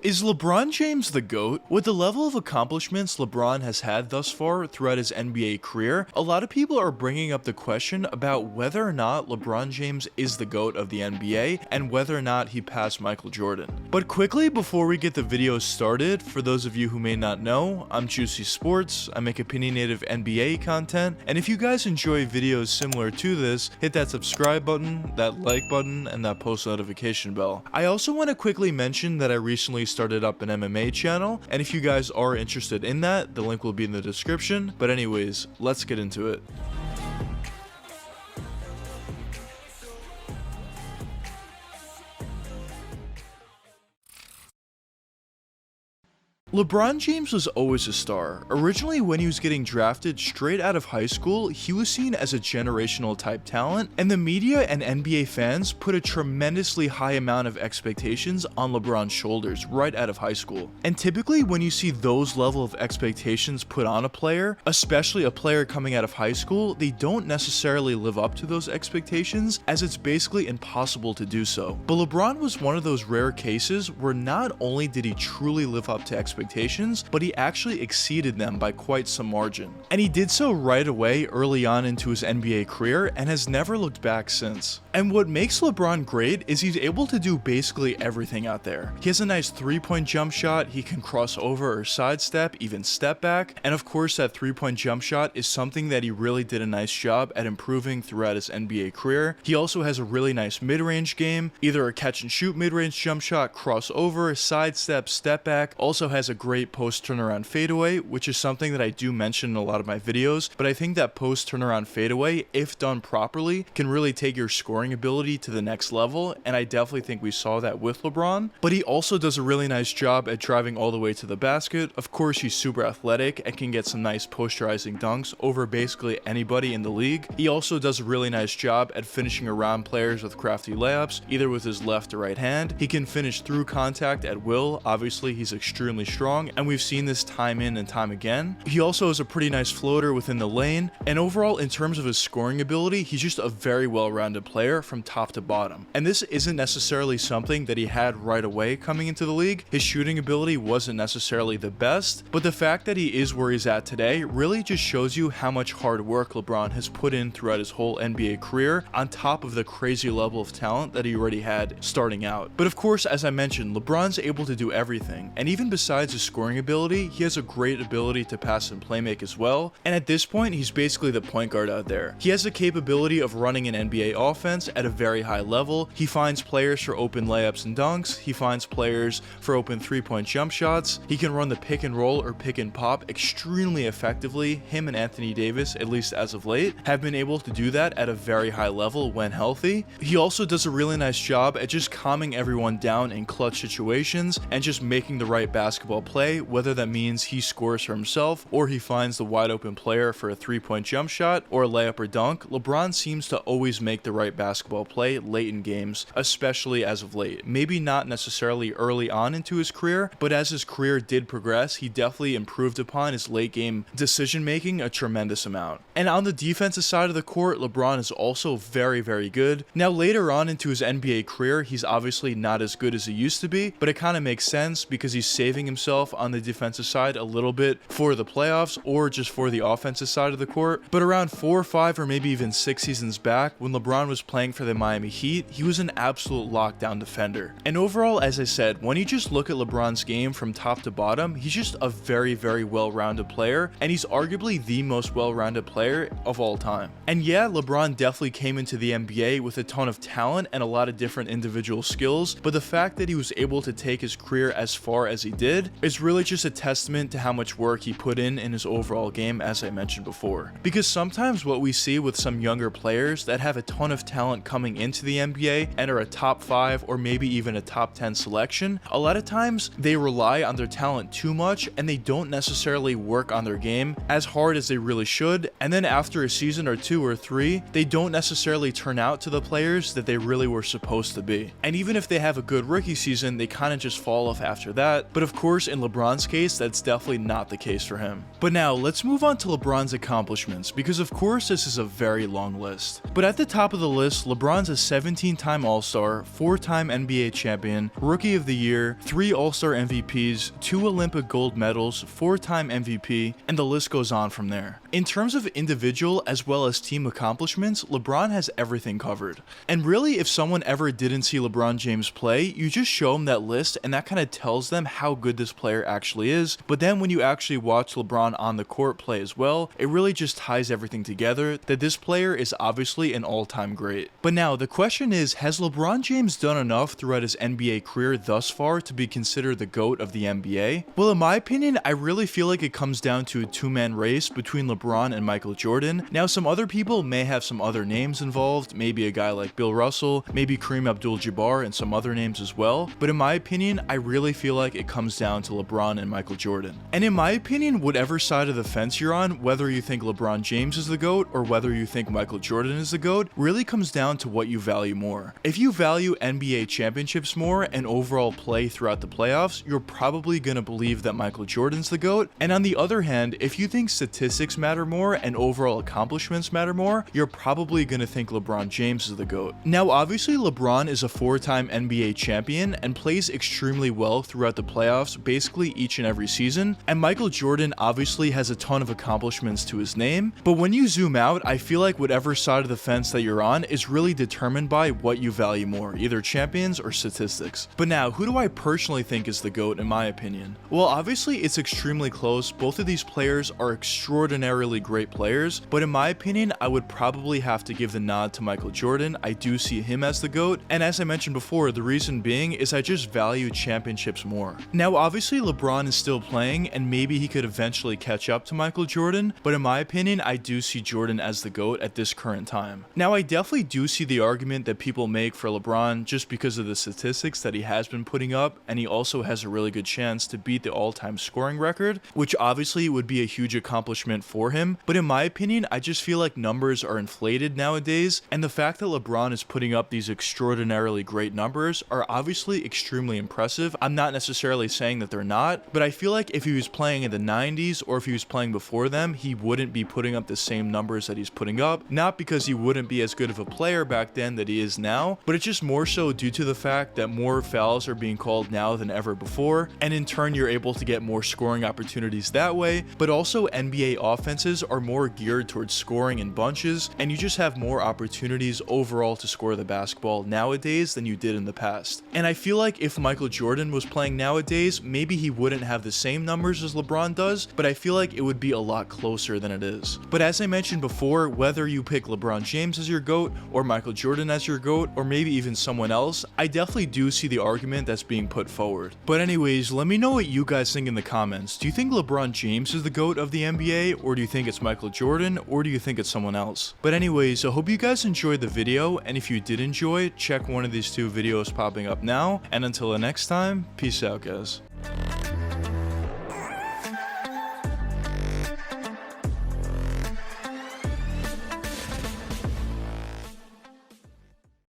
Is LeBron James the GOAT? With the level of accomplishments LeBron has had thus far throughout his NBA career, a lot of people are bringing up the question about whether or not LeBron James is the GOAT of the NBA and whether or not he passed Michael Jordan. But quickly, before we get the video started, for those of you who may not know, I'm Juicy Sports, I make opinionated NBA content, and if you guys enjoy videos similar to this, hit that subscribe button, that like button, and that post notification bell. I also want to quickly mention that I recently started up an MMA channel, and if you guys are interested in that, the link will be in the description. But anyways, let's get into it. LeBron James was always a star. Originally, when he was getting drafted straight out of high school, he was seen as a generational type talent, and the media and NBA fans put a tremendously high amount of expectations on LeBron's shoulders right out of high school. And typically, when you see those level of expectations put on a player, especially a player coming out of high school, they don't necessarily live up to those expectations, as it's basically impossible to do so. But LeBron was one of those rare cases where not only did he truly live up to expectations, but he actually exceeded them by quite some margin. And he did so right away early on into his NBA career and has never looked back since. And what makes LeBron great is he's able to do basically everything out there. He has a nice three-point jump shot, he can cross over or sidestep, even step back, and of course that three-point jump shot is something that he really did a nice job at improving throughout his NBA career. He also has a really nice mid-range game, either a catch and shoot mid-range jump shot, crossover, sidestep, step back, also has a great post turnaround fadeaway, which is something that I do mention in a lot of my videos, but I think that post turnaround fadeaway, if done properly, can really take your scoring ability to the next level, and I definitely think we saw that with LeBron. But he also does a really nice job at driving all the way to the basket. Of course, he's super athletic and can get some nice posterizing dunks over basically anybody in the league. He also does a really nice job at finishing around players with crafty layups, either with his left or right hand. He can finish through contact at will. Obviously, he's extremely strong, and we've seen this time in and time again. He also has a pretty nice floater within the lane, and overall, in terms of his scoring ability, he's just a very well-rounded player from top to bottom. And this isn't necessarily something that he had right away coming into the league. His shooting ability wasn't necessarily the best, but the fact that he is where he's at today really just shows you how much hard work LeBron has put in throughout his whole NBA career, on top of the crazy level of talent that he already had starting out. But of course, as I mentioned, LeBron's able to do everything, and even besides his scoring ability, he has a great ability to pass and play make as well, and at this point he's basically the point guard out there. He has the capability of running an NBA offense at a very high level. He finds players for open layups and dunks, he finds players for open three-point jump shots, he can run the pick and roll or pick and pop extremely effectively. Him and Anthony Davis, at least as of late, have been able to do that at a very high level when healthy. He also does a really nice job at just calming everyone down in clutch situations and just making the right basketball play, whether that means he scores for himself or he finds the wide open player for a three-point jump shot or a layup or dunk. LeBron seems to always make the right basketball play late in games, especially as of late. Maybe not necessarily early on into his career, but as his career did progress, he definitely improved upon his late game decision making a tremendous amount. And on the defensive side of the court, LeBron is also very, very good. Now later on into his NBA career, he's obviously not as good as he used to be, but it kind of makes sense because he's saving himself on the defensive side a little bit for the playoffs or just for the offensive side of the court. But around 4 or 5 or maybe even 6 seasons back, when LeBron was playing for the Miami Heat, he was an absolute lockdown defender. And overall, as I said, when you just look at LeBron's game from top to bottom, he's just a very, very well-rounded player, and he's arguably the most well-rounded player of all time. And yeah, LeBron definitely came into the NBA with a ton of talent and a lot of different individual skills, but the fact that he was able to take his career as far as he did is really just a testament to how much work he put in his overall game, as I mentioned before. Because sometimes what we see with some younger players that have a ton of talent coming into the NBA and are a top 5 or maybe even a top 10 selection, a lot of times they rely on their talent too much and they don't necessarily work on their game as hard as they really should, and then after a season or 2 or 3, they don't necessarily turn out to the players that they really were supposed to be. And even if they have a good rookie season, they kind of just fall off after that. But of course, course, in LeBron's case, that's definitely not the case for him. But now, let's move on to LeBron's accomplishments, because of course this is a very long list. But at the top of the list, LeBron's a 17-time All-Star, 4-time NBA champion, Rookie of the Year, 3 All-Star MVPs, 2 Olympic gold medals, 4-time MVP, and the list goes on from there. In terms of individual as well as team accomplishments, LeBron has everything covered. And really, if someone ever didn't see LeBron James play, you just show them that list and that kind of tells them how good this player actually is. But then when you actually watch LeBron on the court play as well, it really just ties everything together that this player is obviously an all-time great. But now the question is, has LeBron James done enough throughout his NBA career thus far to be considered the GOAT of the NBA? Well, in my opinion, I really feel like it comes down to a two-man race between LeBron and Michael Jordan. Now, some other people may have some other names involved, maybe a guy like Bill Russell, maybe Kareem Abdul-Jabbar, and some other names as well. But in my opinion, I really feel like it comes down to LeBron and Michael Jordan. And in my opinion, whatever side of the fence you're on, whether you think LeBron James is the GOAT or whether you think Michael Jordan is the GOAT, really comes down to what you value more. If you value NBA championships more and overall play throughout the playoffs, you're probably gonna believe that Michael Jordan's the GOAT. And on the other hand, if you think statistics matter more and overall accomplishments matter more, you're probably gonna think LeBron James is the GOAT. Now, obviously, LeBron is a 4-time NBA champion and plays extremely well throughout the playoffs, basically each and every season. And Michael Jordan obviously has a ton of accomplishments to his name. But when you zoom out, I feel like whatever side of the fence that you're on is really determined by what you value more, either champions or statistics. But now, who do I personally think is the GOAT in my opinion? Well, obviously it's extremely close. Both of these players are extraordinarily great players, but in my opinion, I would probably have to give the nod to Michael Jordan. I do see him as the GOAT, and as I mentioned before, the reason being is I just value championships more. Now, obviously LeBron is still playing, and maybe he could eventually catch up to Michael Jordan, but in my opinion, I do see Jordan as the GOAT at this current time. Now, I definitely do see the argument that people make for LeBron just because of the statistics that he has been putting up, and he also has a really good chance to beat the all-time scoring record, which obviously would be a huge accomplishment for him. But in my opinion, I just feel like numbers are inflated nowadays, and the fact that LeBron is putting up these extraordinarily great numbers are obviously extremely impressive. I'm not necessarily saying that they're not, but I feel like if he was playing in the 90s or if he was playing before them, he wouldn't be putting up the same numbers that he's putting up. Not because he wouldn't be as good of a player back then that he is now, but it's just more so due to the fact that more fouls are being called now than ever before, and in turn you're able to get more scoring opportunities that way. But also NBA offenses are more geared towards scoring in bunches, and you just have more opportunities overall to score the basketball nowadays than you did in the past. And I feel like if Michael Jordan was playing nowadays, maybe he wouldn't have the same numbers as LeBron does, but I feel like it would be a lot closer than it is. But as I mentioned before, whether you pick LeBron James as your GOAT or Michael Jordan as your GOAT or maybe even someone else, I definitely do see the argument that's being put forward. But anyways, let me know what you guys think in the comments. Do you think LeBron James is the GOAT of the NBA, or do you think it's Michael Jordan, or do you think it's someone else? But anyways, I hope you guys enjoyed the video, and if you did enjoy, check one of these two videos popping up now, and until the next time, peace out guys.